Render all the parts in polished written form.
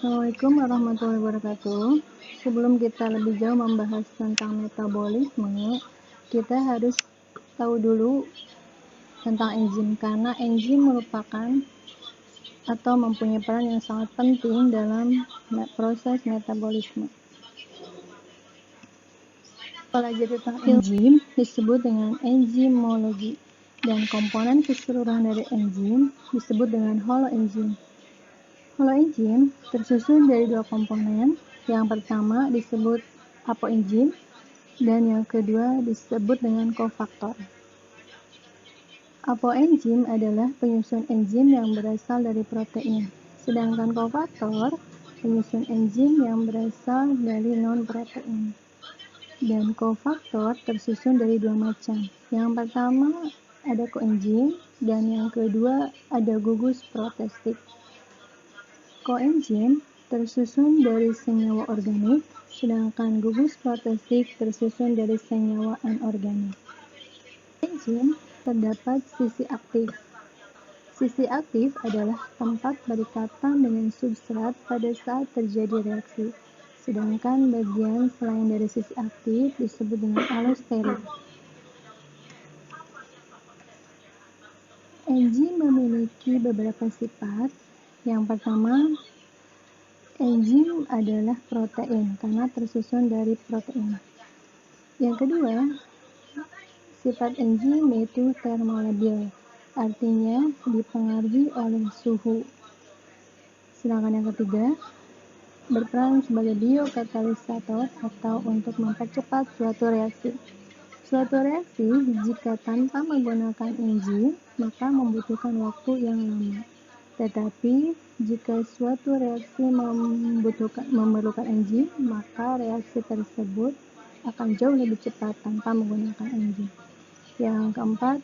Assalamualaikum warahmatullahi wabarakatuh. Sebelum kita lebih jauh membahas tentang metabolisme, kita harus tahu dulu tentang enzim, karena enzim merupakan atau mempunyai peran yang sangat penting dalam proses metabolisme. Pelajari tentang enzim disebut dengan enzimologi, dan komponen keseluruhan dari enzim disebut dengan holoenzim. Holoenzim tersusun dari dua komponen. Yang pertama disebut apoenzim dan yang kedua disebut dengan kofaktor. Apoenzim adalah penyusun enzim yang berasal dari protein, sedangkan kofaktor penyusun enzim yang berasal dari non-protein. Dan kofaktor tersusun dari dua macam. Yang pertama ada koenzim dan yang kedua ada gugus protestik. Koenzim tersusun dari senyawa organik, sedangkan gugus protestik tersusun dari senyawa anorganik. Enzim terdapat sisi aktif. Sisi aktif adalah tempat berikatan dengan substrat pada saat terjadi reaksi, sedangkan bagian selain dari sisi aktif disebut dengan allosterik. Enzim memiliki beberapa sifat. Yang pertama, enzim adalah protein karena tersusun dari protein. Yang kedua, sifat enzim yaitu termolabil, artinya dipengaruhi oleh suhu. Sedangkan yang ketiga, berperan sebagai biokatalisator atau untuk mempercepat suatu reaksi. Suatu reaksi jika tanpa menggunakan enzim maka membutuhkan waktu yang lama. Tetapi jika suatu reaksi memerlukan enzim, maka reaksi tersebut akan jauh lebih cepat tanpa menggunakan enzim. Yang keempat,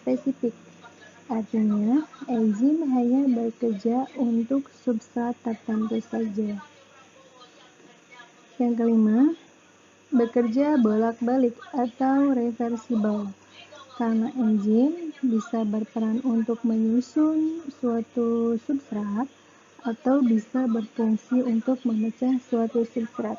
spesifik. Artinya, enzim hanya bekerja untuk substrat tertentu saja. Yang kelima, bekerja bolak-balik atau reversible. Karena enzim bisa berperan untuk menyusun suatu substrat atau bisa berfungsi untuk memecah suatu substrat.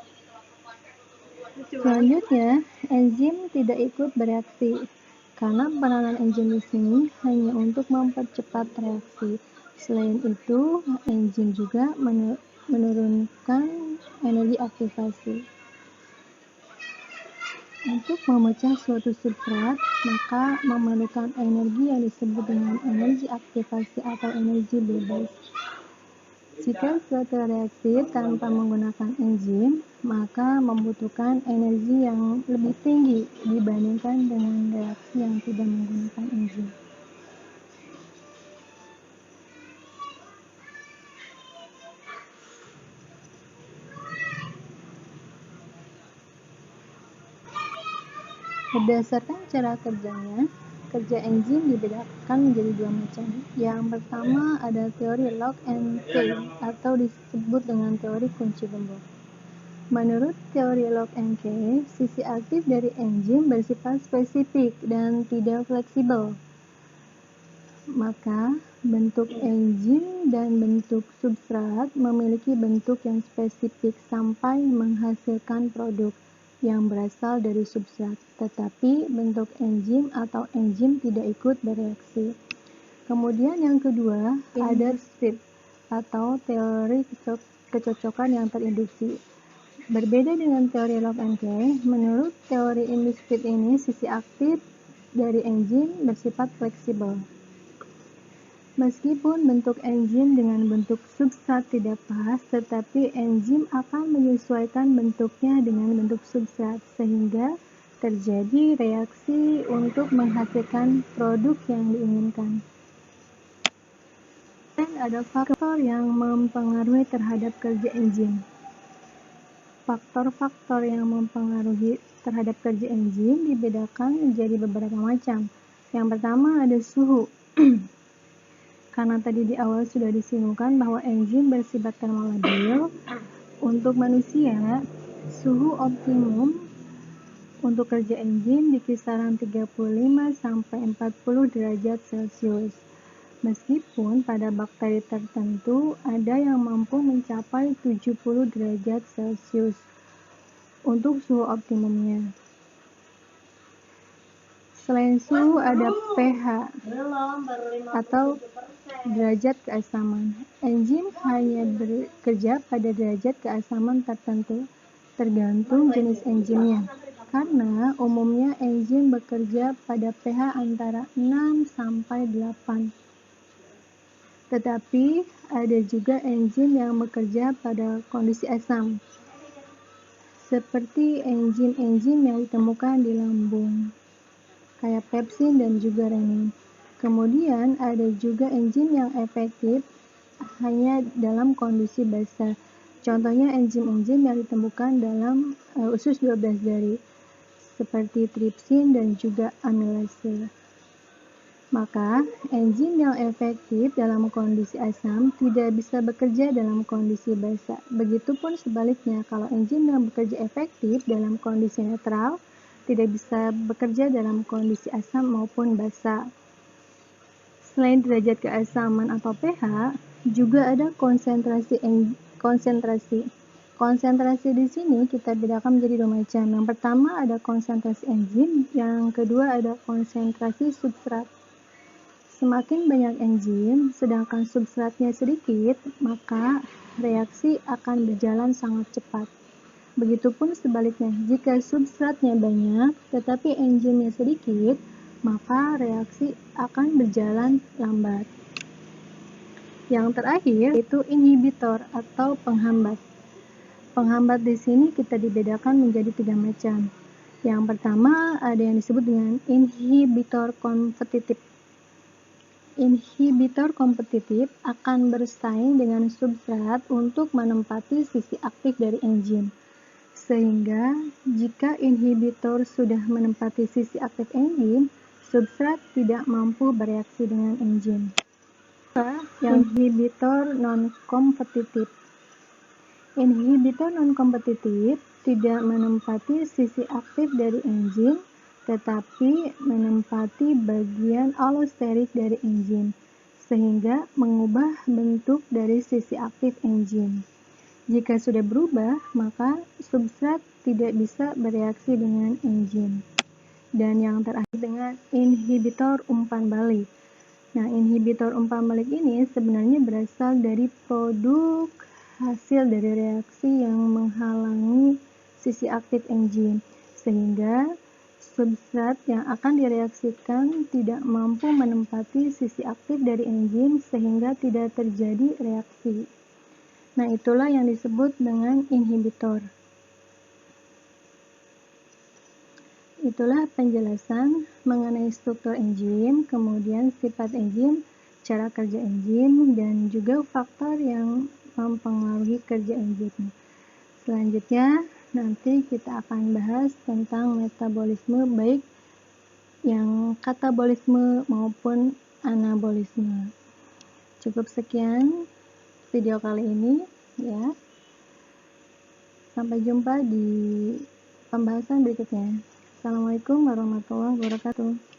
Selanjutnya, enzim tidak ikut bereaksi karena peranan enzim di sini hanya untuk mempercepat reaksi. Selain itu, enzim juga menurunkan energi aktivasi. Untuk memecah suatu substrat, maka memerlukan energi yang disebut dengan energi aktivasi atau energi bebas. Jika suatu reaksi tanpa menggunakan enzim, maka membutuhkan energi yang lebih tinggi dibandingkan dengan reaksi yang tidak menggunakan enzim. Berdasarkan cara kerjanya, kerja enzim dibedakan menjadi dua macam. Yang pertama ada teori lock and key atau disebut dengan teori kunci gembok. Menurut teori lock and key, sisi aktif dari enzim bersifat spesifik dan tidak fleksibel. Maka bentuk enzim dan bentuk substrat memiliki bentuk yang spesifik sampai menghasilkan produk yang berasal dari substrat, tetapi bentuk enzim atau enzim tidak ikut bereaksi. Kemudian yang kedua ada SWIP atau teori kecocokan yang terinduksi. Berbeda dengan teori lock and key, menurut teori induced fit ini sisi aktif dari enzim bersifat fleksibel. Meskipun bentuk enzim dengan bentuk substrat tidak pas, tetapi enzim akan menyesuaikan bentuknya dengan bentuk substrat sehingga terjadi reaksi untuk menghasilkan produk yang diinginkan. Dan ada faktor yang mempengaruhi terhadap kerja enzim. Faktor-faktor yang mempengaruhi terhadap kerja enzim dibedakan menjadi beberapa macam. Yang pertama ada suhu. Karena tadi di awal sudah disinggung bahwa enzim bersifat termolabil, untuk manusia, suhu optimum untuk kerja enzim di kisaran 35 sampai 40 derajat Celcius. Meskipun pada bakteri tertentu ada yang mampu mencapai 70 derajat Celcius untuk suhu optimumnya. Selain suhu ada pH atau derajat keasaman. Enzim hanya bekerja pada derajat keasaman tertentu, tergantung jenis enzimnya. Karena umumnya enzim bekerja pada pH antara 6 sampai 8. Tetapi ada juga enzim yang bekerja pada kondisi asam, seperti enzim-enzim yang ditemukan di lambung, kayak pepsin dan juga renin. Kemudian ada juga enzim yang efektif hanya dalam kondisi basah. Contohnya enzim-enzim yang ditemukan dalam usus 12 jari, seperti tripsin dan juga amilase. Maka, enzim yang efektif dalam kondisi asam tidak bisa bekerja dalam kondisi basah. Begitupun sebaliknya, kalau enzim yang bekerja efektif dalam kondisi netral tidak bisa bekerja dalam kondisi asam maupun basah. Selain derajat keasaman atau pH, juga ada konsentrasi. Konsentrasi di sini kita bedakan menjadi dua macam. Yang pertama ada konsentrasi enzim, yang kedua ada konsentrasi substrat. Semakin banyak enzim, sedangkan substratnya sedikit, maka reaksi akan berjalan sangat cepat. Begitupun sebaliknya, jika substratnya banyak, tetapi enzimnya sedikit, maka reaksi akan berjalan lambat. Yang terakhir, yaitu inhibitor atau penghambat. Penghambat di sini kita dibedakan menjadi 3 macam. Yang pertama, ada yang disebut dengan inhibitor kompetitif. Inhibitor kompetitif akan bersaing dengan substrat untuk menempati sisi aktif dari enzim. Sehingga, jika inhibitor sudah menempati sisi aktif enzim, substrat tidak mampu bereaksi dengan enzim. Yang inhibitor non-kompetitif. Inhibitor non-kompetitif tidak menempati sisi aktif dari enzim, tetapi menempati bagian alosterik dari enzim, sehingga mengubah bentuk dari sisi aktif enzim. Jika sudah berubah, maka substrat tidak bisa bereaksi dengan enzim. Dan yang terakhir dengan inhibitor umpan balik. Nah, inhibitor umpan balik ini sebenarnya berasal dari produk hasil dari reaksi yang menghalangi sisi aktif enzim, sehingga substrat yang akan direaksikan tidak mampu menempati sisi aktif dari enzim sehingga tidak terjadi reaksi. Nah, itulah yang disebut dengan inhibitor. Itulah penjelasan mengenai struktur enzim, kemudian sifat enzim, cara kerja enzim, dan juga faktor yang mempengaruhi kerja enzim. Selanjutnya, nanti kita akan bahas tentang metabolisme baik yang katabolisme maupun anabolisme. Cukup sekian video kali ini ya. Sampai jumpa di pembahasan berikutnya. Assalamualaikum warahmatullahi wabarakatuh.